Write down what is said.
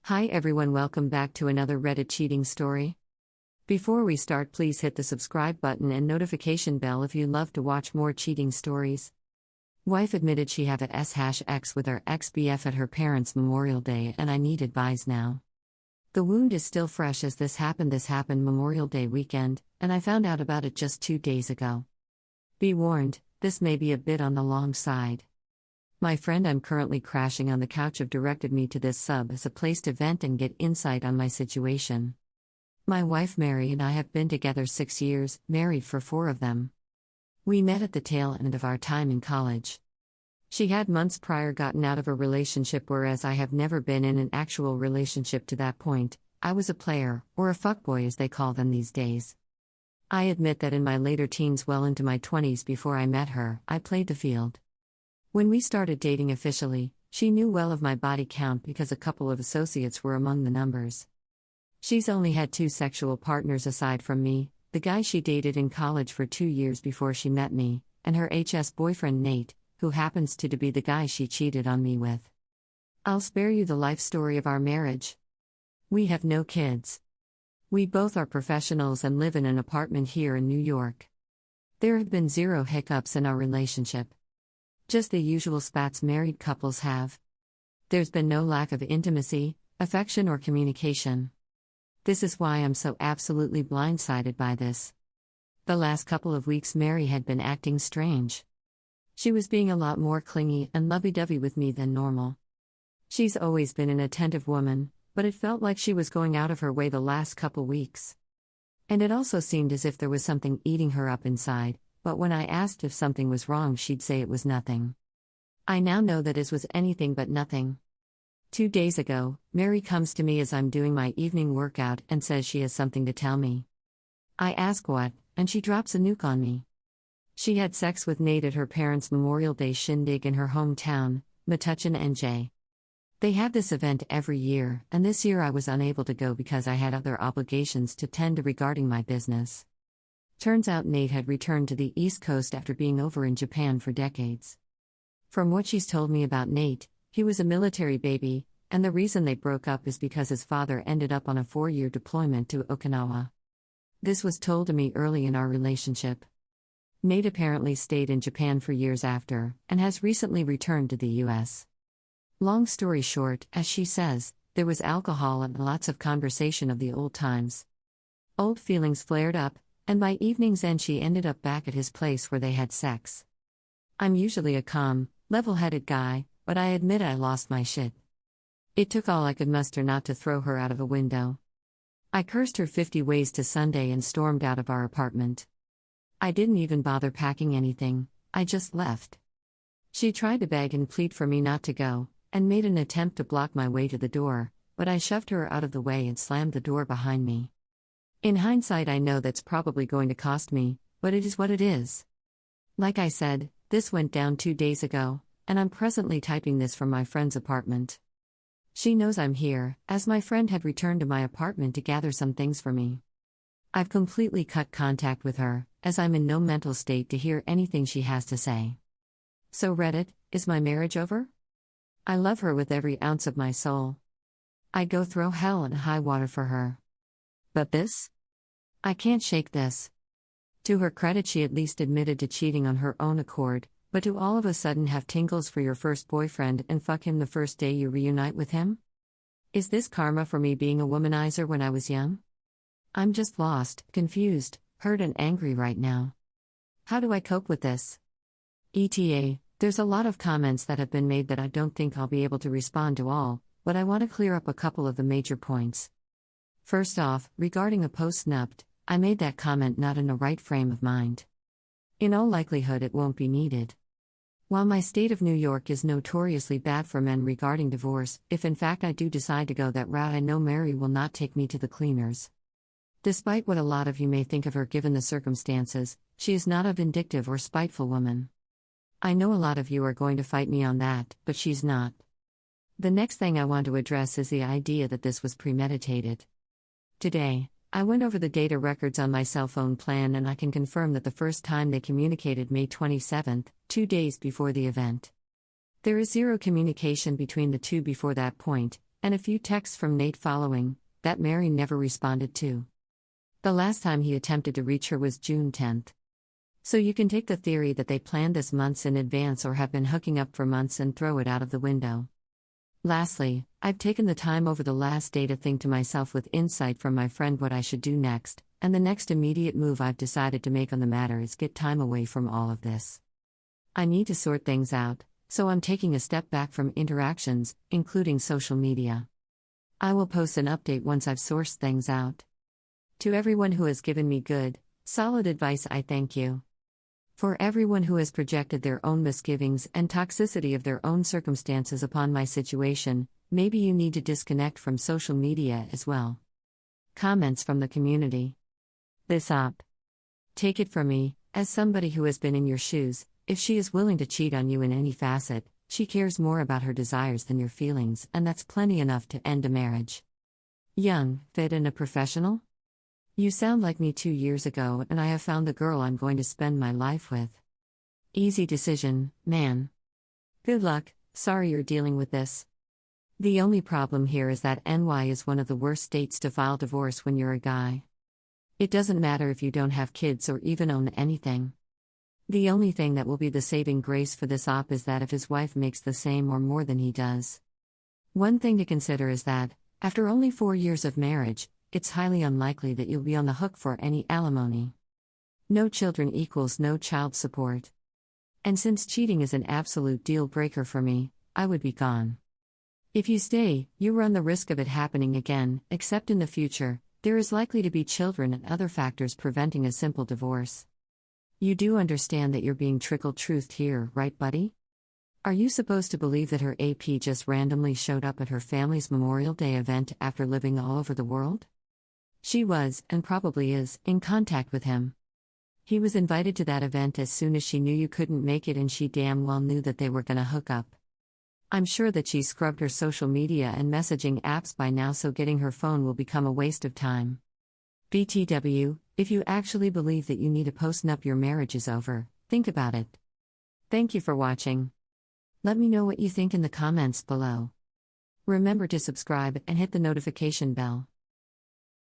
Hi everyone, welcome back to another Reddit cheating story. Before we start, please hit the subscribe button and notification bell if you love to watch more cheating stories. Wife admitted she have a /X with her ex-BF at her parents' Memorial Day and I need advice now. The wound is still fresh as this happened Memorial Day weekend, and I found out about it just 2 days ago. Be warned, this may be a bit on the long side. My friend I'm currently crashing on the couch have directed me to this sub as a place to vent and get insight on my situation. My wife Mary and I have been together 6 years, married for 4 of them. We met at the tail end of our time in college. She had months prior gotten out of a relationship, whereas I have never been in an actual relationship to that point. I was a player, or a fuckboy as they call them these days. I admit that in my later teens, well into my 20s before I met her, I played the field. When we started dating officially, she knew well of my body count because a couple of associates were among the numbers. She's only had 2 sexual partners aside from me, the guy she dated in college for 2 years before she met me, and her HS boyfriend Nate, who happens to be the guy she cheated on me with. I'll spare you the life story of our marriage. We have no kids. We both are professionals and live in an apartment here in New York. There have been 0 hiccups in our relationship. Just the usual spats married couples have. There's been no lack of intimacy, affection, or communication. This is why I'm so absolutely blindsided by this. The last couple of weeks Mary had been acting strange. She was being a lot more clingy and lovey-dovey with me than normal. She's always been an attentive woman, but it felt like she was going out of her way the last couple weeks. And it also seemed as if there was something eating her up inside. But when I asked if something was wrong, she'd say it was nothing. I now know that it was anything but nothing. 2 days ago, Mary comes to me as I'm doing my evening workout and says she has something to tell me. I ask what, and she drops a nuke on me. She had sex with Nate at her parents' Memorial Day shindig in her hometown, Metuchen, NJ. They have this event every year, and this year I was unable to go because I had other obligations to tend to regarding my business. Turns out Nate had returned to the East Coast after being over in Japan for decades. From what she's told me about Nate, he was a military baby, and the reason they broke up is because his father ended up on a 4-year deployment to Okinawa. This was told to me early in our relationship. Nate apparently stayed in Japan for years after, and has recently returned to the US. Long story short, as she says, there was alcohol and lots of conversation of the old times. Old feelings flared up, and by evening's end she ended up back at his place where they had sex. I'm usually a calm, level-headed guy, but I admit I lost my shit. It took all I could muster not to throw her out of a window. I cursed her 50 ways to Sunday and stormed out of our apartment. I didn't even bother packing anything, I just left. She tried to beg and plead for me not to go, and made an attempt to block my way to the door, but I shoved her out of the way and slammed the door behind me. In hindsight, I know that's probably going to cost me, but it is what it is. Like I said, this went down 2 days ago, and I'm presently typing this from my friend's apartment. She knows I'm here, as my friend had returned to my apartment to gather some things for me. I've completely cut contact with her, as I'm in no mental state to hear anything she has to say. So Reddit, is my marriage over? I love her with every ounce of my soul. I'd go through hell and high water for her. But this? I can't shake this. To her credit, she at least admitted to cheating on her own accord, but to all of a sudden have tingles for your first boyfriend and fuck him the first day you reunite with him? Is this karma for me being a womanizer when I was young? I'm just lost, confused, hurt and angry right now. How do I cope with this? ETA, there's a lot of comments that have been made that I don't think I'll be able to respond to all, but I want to clear up a couple of the major points. First off, regarding a PostNUPT, I made that comment not in the right frame of mind. In all likelihood it won't be needed. While my state of New York is notoriously bad for men regarding divorce, if in fact I do decide to go that route, I know Mary will not take me to the cleaners. Despite what a lot of you may think of her given the circumstances, she is not a vindictive or spiteful woman. I know a lot of you are going to fight me on that, but she's not. The next thing I want to address is the idea that this was premeditated. Today, I went over the data records on my cell phone plan and I can confirm that the first time they communicated May 27th, 2 days before the event. There is zero communication between the two before that point, and a few texts from Nate following, that Mary never responded to. The last time he attempted to reach her was June 10th. So you can take the theory that they planned this months in advance or have been hooking up for months and throw it out of the window. Lastly, I've taken the time over the last day to think to myself with insight from my friend what I should do next, and the next immediate move I've decided to make on the matter is get time away from all of this. I need to sort things out, so I'm taking a step back from interactions, including social media. I will post an update once I've sourced things out. To everyone who has given me good, solid advice, I thank you. For everyone who has projected their own misgivings and toxicity of their own circumstances upon my situation, maybe you need to disconnect from social media as well. Comments from the community. This op. Take it from me, as somebody who has been in your shoes, if she is willing to cheat on you in any facet, she cares more about her desires than your feelings, and that's plenty enough to end a marriage. Young, fit, and a professional? You sound like me 2 years ago, and I have found the girl I'm going to spend my life with. Easy decision, man. Good luck, sorry you're dealing with this. The only problem here is that NY is one of the worst states to file divorce when you're a guy. It doesn't matter if you don't have kids or even own anything. The only thing that will be the saving grace for this op is that if his wife makes the same or more than he does. One thing to consider is that, after only 4 years of marriage, it's highly unlikely that you'll be on the hook for any alimony. No children equals no child support. And since cheating is an absolute deal breaker for me, I would be gone. If you stay, you run the risk of it happening again, except in the future, there is likely to be children and other factors preventing a simple divorce. You do understand that you're being trickle-truthed here, right, buddy? Are you supposed to believe that her AP just randomly showed up at her family's Memorial Day event after living all over the world? She was, and probably is, in contact with him. He was invited to that event as soon as she knew you couldn't make it, and she damn well knew that they were gonna hook up. I'm sure that she scrubbed her social media and messaging apps by now, so getting her phone will become a waste of time. BTW, if you actually believe that you need to PostNUPT your marriage is over, think about it. Thank you for watching. Let me know what you think in the comments below. Remember to subscribe and hit the notification bell.